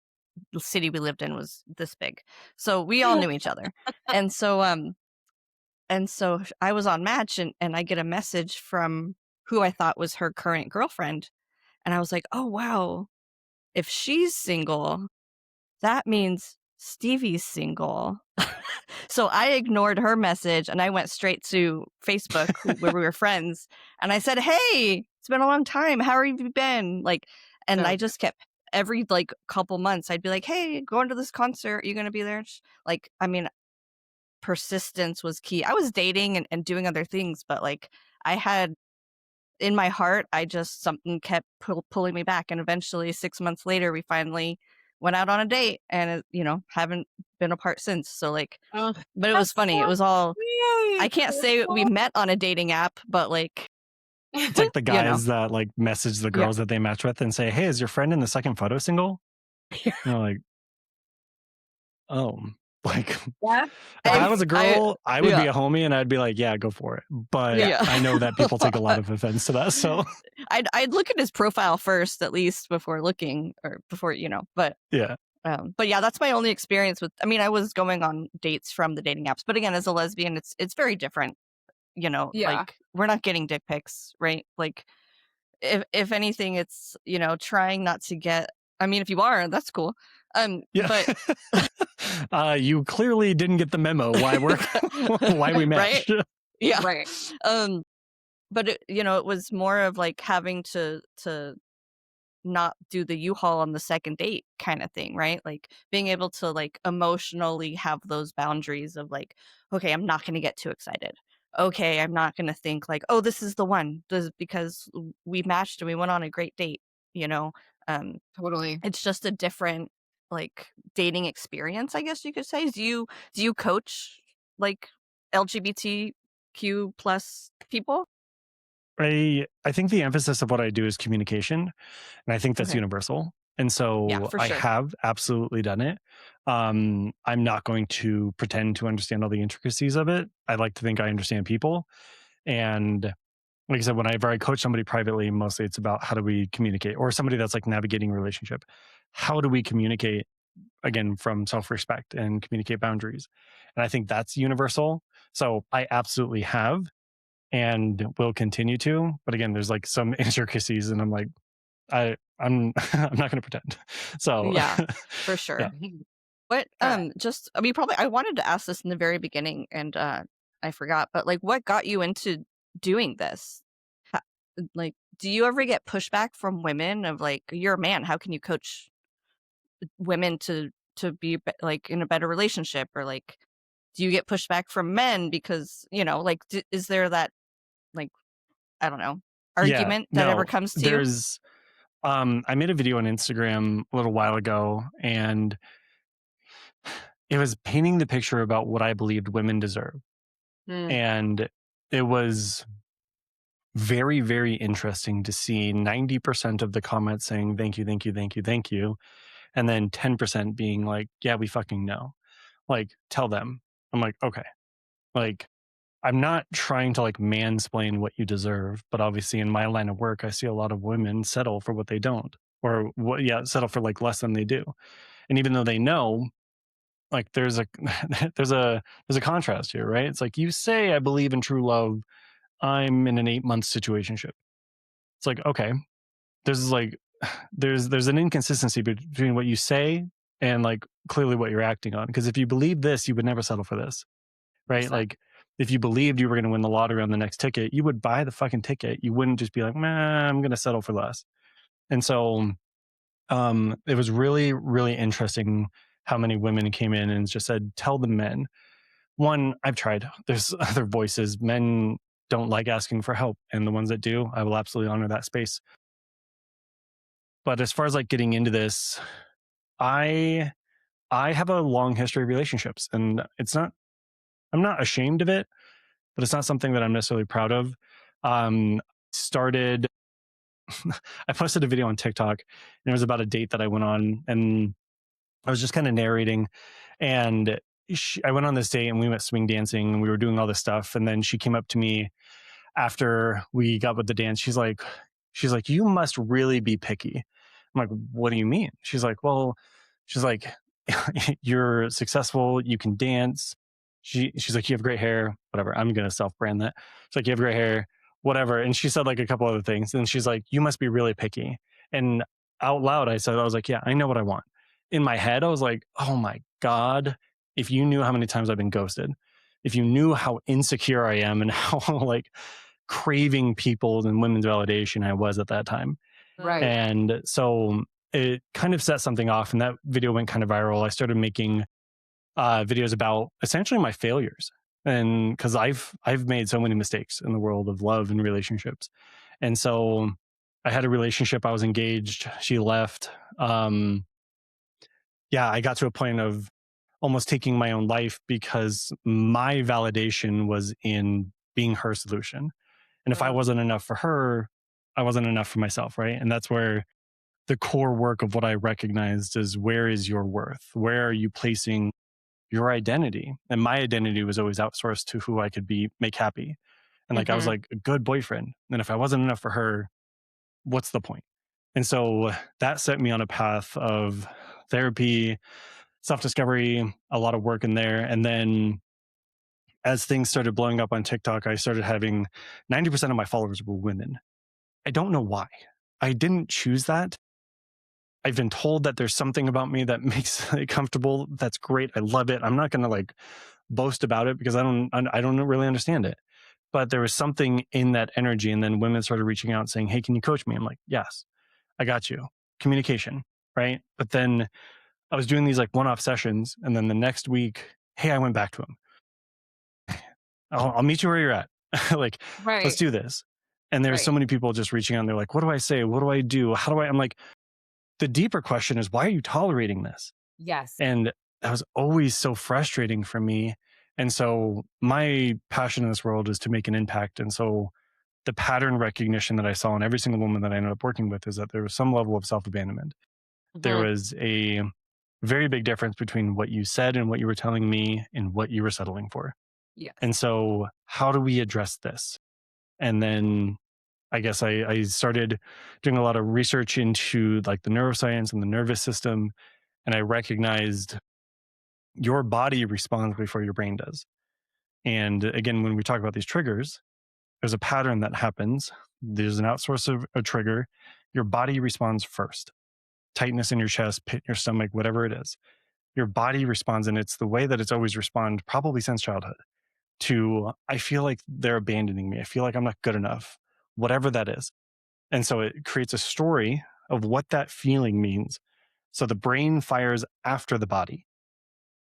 city we lived in was this big, so we all knew each other. And so I was on Match, and I get a message from who I thought was her current girlfriend. And I was like, oh, wow. If she's single, that means Stevie's single. So I ignored her message and I went straight to Facebook where we were friends. And I said, hey, it's been a long time. How have you been? And I just kept every couple months, I'd be like, hey, going to this concert. Are you going to be there? Persistence was key. I was dating and doing other things, but I had in my heart, something kept pulling me back. And eventually 6 months later, we finally went out on a date, and haven't been apart since. So but it was funny. It was all, I can't say we met on a dating app, but it's like the guys that message the girls that they match with and say, hey, is your friend in the second photo single? You're like, oh. If I was a girl, I would be a homie, and I'd be like, yeah, go for it. But I know that people take a lot of offense to that. So I'd look at his profile first, at least before looking, or before, but yeah. But yeah, that's my only experience with, I was going on dates from the dating apps, but again, as a lesbian, it's very different, we're not getting dick pics, right? If anything, it's, trying not to get, if you are, that's cool. But you clearly didn't get the memo why we matched. Right? Yeah. Right. But it was more of having to not do the U-Haul on the second date kind of thing, right? Being able to emotionally have those boundaries of okay, I'm not going to get too excited. Okay, I'm not going to think oh, this is the one, because we matched and we went on a great date, Totally. It's just a different dating experience, I guess you could say. Do you coach LGBTQ plus people? I think the emphasis of what I do is communication, and I think that's universal. And so I have absolutely done it. I'm not going to pretend to understand all the intricacies of it. I like to think I understand people. And like I said, whenever I coach somebody privately, mostly it's about how do we communicate, or somebody that's navigating a relationship. How do we communicate, again, from self-respect and communicate boundaries? And I think that's universal. So I absolutely have and will continue to. But again, there's some intricacies, and I'm like, I'm not going to pretend. So yeah, for sure. Yeah. What probably I wanted to ask this in the very beginning, and I forgot, but what got you into doing this? Do you ever get pushback from women of you're a man, how can you coach women to be in a better relationship? Or do you get pushback from men because is there that I don't know, argument that ever comes to you? I made a video on Instagram a little while ago, and it was painting the picture about what I believed women deserve. Mm. And it was very, very interesting to see 90% of the comments saying, thank you, thank you, thank you, thank you. And then 10% being like, yeah, we fucking know. Like, tell them. I'm like, okay. Like, I'm not trying to like mansplain what you deserve, but obviously in my line of work, I see a lot of women settle for what they don't, or what, yeah, settle for like less than they do. And even though they know, like there's a there's a contrast here, right? It's like you say I believe in true love. I'm in an 8-month situationship. It's like, okay, there's like there's an inconsistency between what you say and like clearly what you're acting on. Because if you believe this, you would never settle for this, right? Like if you believed you were going to win the lottery on the next ticket, you would buy the fucking ticket. You wouldn't just be like, man, I'm going to settle for less. And so it was really, really interesting how many women came in and just said, tell the men. One, I've tried. There's other voices. Men don't like asking for help. And the ones that do, I will absolutely honor that space. But as far as like getting into this, I have a long history of relationships, and I'm not ashamed of it, but it's not something that I'm necessarily proud of. Started I posted a video on TikTok, and it was about a date that I went on, and I was just kind of narrating, and I went on this date and we went swing dancing and we were doing all this stuff, and then she came up to me after we got with the dance. She's like, you must really be picky. I'm like, what do you mean? She's like, you're successful, you can dance. She's like, you have great hair, whatever. I'm gonna self-brand that. She's like, you have great hair, whatever. And she said like a couple other things. And she's like, you must be really picky. And out loud, I was like, yeah, I know what I want. In my head, I was like, oh my God, if you knew how many times I've been ghosted, if you knew how insecure I am and how like craving people and women's validation I was at that time. Right. And so it kind of set something off, and that video went kind of viral. I started making videos about essentially my failures, and because I've made so many mistakes in the world of love and relationships. And so I had a relationship, I was engaged, she left. Yeah, I got to a point of almost taking my own life because my validation was in being her solution. And if I wasn't enough for her, I wasn't enough for myself, right? And that's where the core work of what I recognized is, where is your worth? Where are you placing your identity? And my identity was always outsourced to who I could be, make happy. And like, I was like a good boyfriend. And if I wasn't enough for her, what's the point? And so that set me on a path of therapy, self-discovery, a lot of work in there. And then as things started blowing up on TikTok, I started having 90% of my followers were women. I don't know why. I didn't choose that. I've been told that there's something about me that makes it comfortable. That's great. I love it. I'm not going to like boast about it because I don't really understand it. But there was something in that energy. And then women started reaching out and saying, hey, can you coach me? I'm like, yes, I got you. Communication. Right. But then I was doing these like one-off sessions. And then the next week, hey, I went back to him. I'll meet you where you're at. Like, let's do this. And there's so many people just reaching out and they're like, what do I say? What do I do? How do I, I'm like, the deeper question is, why are you tolerating this? Yes. And that was always so frustrating for me. And so my passion in this world is to make an impact. And so the pattern recognition that I saw in every single woman that I ended up working with is that there was some level of self-abandonment. There was a very big difference between what you said and what you were telling me and what you were settling for. Yes. And so how do we address this? And then I guess I started doing a lot of research into like the neuroscience and the nervous system. And I recognized your body responds before your brain does. And again, when we talk about these triggers, there's a pattern that happens. There's an outsource of a trigger. Your body responds first. Tightness in your chest, pit in your stomach, whatever it is. Your body responds, and it's the way that it's always responded, probably since childhood, to, I feel like they're abandoning me. I feel like I'm not good enough, whatever that is. And so it creates a story of what that feeling means. So the brain fires after the body.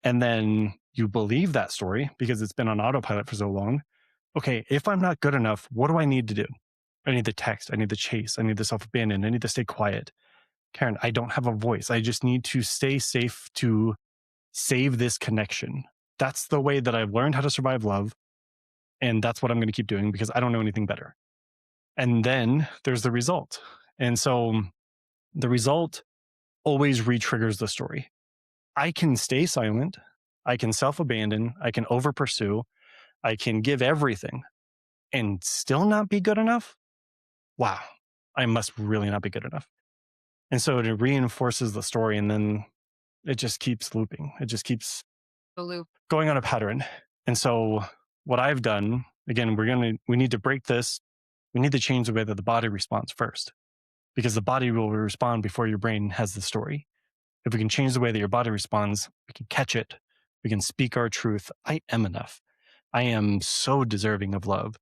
And then you believe that story because it's been on autopilot for so long. Okay, if I'm not good enough, what do I need to do? I need the text. I need the chase. I need the self-abandon. I need to stay quiet. Karen, I don't have a voice. I just need to stay safe to save this connection. That's the way that I've learned how to survive love. And that's what I'm going to keep doing because I don't know anything better. And then there's the result. And so the result always re-triggers the story. I can stay silent. I can self-abandon. I can over-pursue. I can give everything and still not be good enough. Wow, I must really not be good enough. And so it reinforces the story, and then it just keeps looping. It just keeps The loop. going on a pattern. And so what I've done, again, we need to break this. We need to change the way that the body responds first, because the body will respond before your brain has the story. If we can change the way that your body responds, we can catch it. We can speak our truth. I am enough. I am so deserving of love.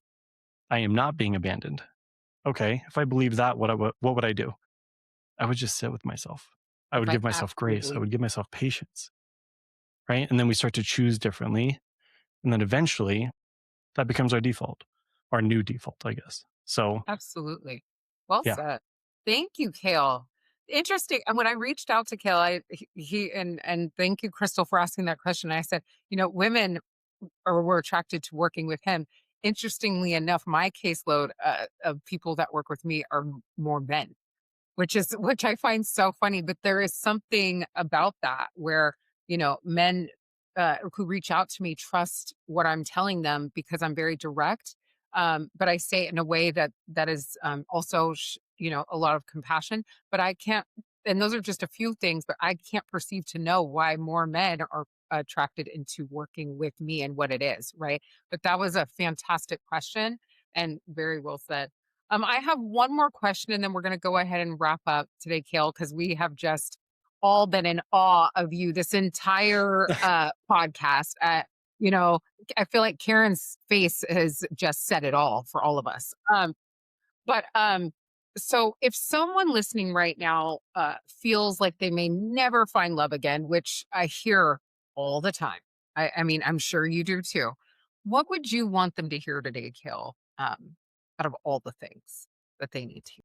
I am not being abandoned. Okay, if I believe that, what would I do? I would just sit with myself. I would Right, give myself grace. I absolutely. would give myself patience. Right. And then we start to choose differently. And then eventually that becomes our default, our new default, I guess. So, Absolutely. Well yeah. said. Thank you, Kayle. Interesting. And when I reached out to Kayle, and thank you, Crystal, for asking that question. I said, women were attracted to working with him. Interestingly enough, my caseload of people that work with me are more men, which I find so funny. But there is something about that where, men who reach out to me trust what I'm telling them because I'm very direct. But I say it in a way that is also, a lot of compassion. But I can't, and those are just a few things, but I can't perceive to know why more men are attracted into working with me and what it is, right? But that was a fantastic question and very well said. I have one more question, and then we're going to go ahead and wrap up today, Kayle, because we have just all been in awe of you this entire podcast. You know, I feel like Karen's face has just said it all for all of us. But so if someone listening right now feels like they may never find love again, which I hear all the time, I mean, I'm sure you do too. What would you want them to hear today, Kayle? Out of all the things that they need to hear.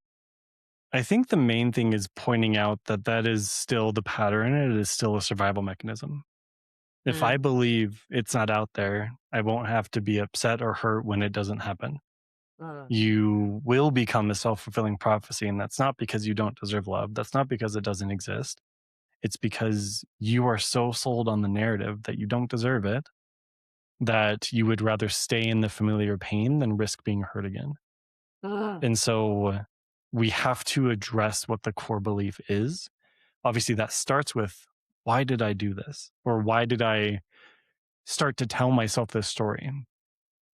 I think the main thing is pointing out that that is still the pattern. And it is still a survival mechanism. If Mm, I believe it's not out there, I won't have to be upset or hurt when it doesn't happen. mm, You will become a self-fulfilling prophecy. And that's not because you don't deserve love. That's not because it doesn't exist. It's because you are so sold on the narrative that you don't deserve it, that you would rather stay in the familiar pain than risk being hurt again. mm. And so we have to address what the core belief is. Obviously, that starts with, why did I do this? Or why did I start to tell myself this story?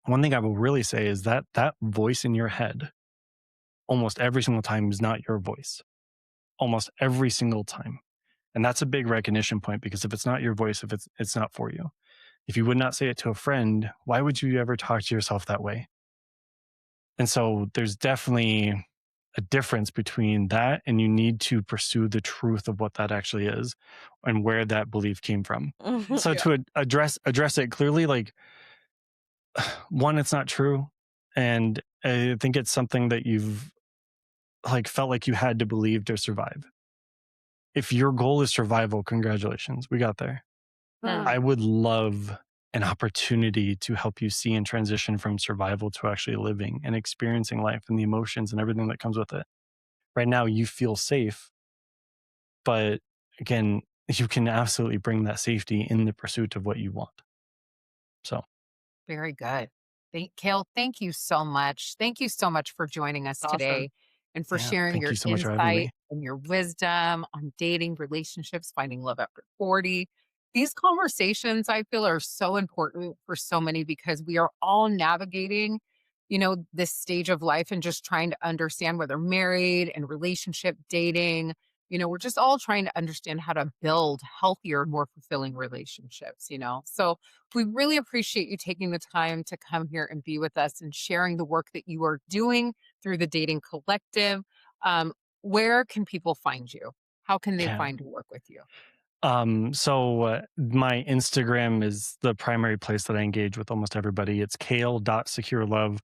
One thing I will really say is that that voice in your head, almost every single time, is not your voice. Almost every single time. And that's a big recognition point, because if it's not your voice, if it's not for you. If you would not say it to a friend, why would you ever talk to yourself that way? And so there's definitely a difference between that, and you need to pursue the truth of what that actually is and where that belief came from. So Yeah. to address it clearly, like, one, it's not true. And I think it's something that you've like felt like you had to believe to survive. If your goal is survival, congratulations, we got there. Mm. I would love an opportunity to help you see and transition from survival to actually living and experiencing life and the emotions and everything that comes with it. Right now, you feel safe, but again, you can absolutely bring that safety in the pursuit of what you want. So, Very good. Kayle, thank you so much. Thank you so much for joining us Awesome. today and for yeah, sharing thank your you so much for having insight me. and your wisdom on dating, relationships, finding love after 40. These conversations I feel are so important for so many because we are all navigating, this stage of life and just trying to understand whether married and relationship dating, we're just all trying to understand how to build healthier, more fulfilling relationships. So we really appreciate you taking the time to come here and be with us and sharing the work that you are doing through the Dating Collective. Um, where can people find you? How can they Yeah. find to work with you? So my Instagram is the primary place that I engage with almost everybody. It's kayle.securelove.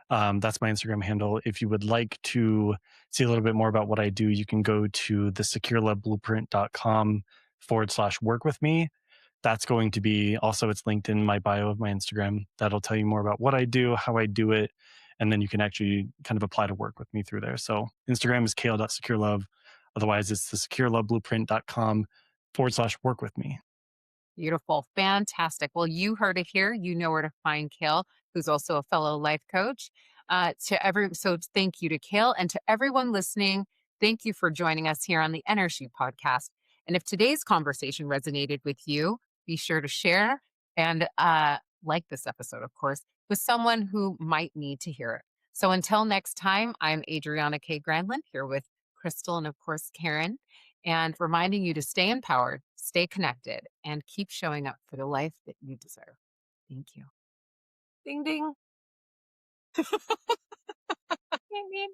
That's my Instagram handle. If you would like to see a little bit more about what I do, you can go to thesecureloveblueprint.com/work with me. that's going to be also, it's linked in my bio of my Instagram. That'll tell you more about what I do, how I do it. And then you can actually kind of apply to work with me through there. So Instagram is kayle.securelove. Otherwise, it's the secureloveblueprint.com/work with me. Beautiful. Fantastic. Well, you heard it here. You know where to find Kayle, who's also a fellow life coach. So thank you to Kayle, and to everyone listening. Thank you for joining us here on the EnerShe Podcast. And if today's conversation resonated with you, be sure to share and like this episode, of course, with someone who might need to hear it. So until next time, I'm Adriana K. Granlund here with Crystal and, of course, Karen, and reminding you to stay empowered, stay connected, and keep showing up for the life that you deserve. Thank you. Ding ding. Ding, ding.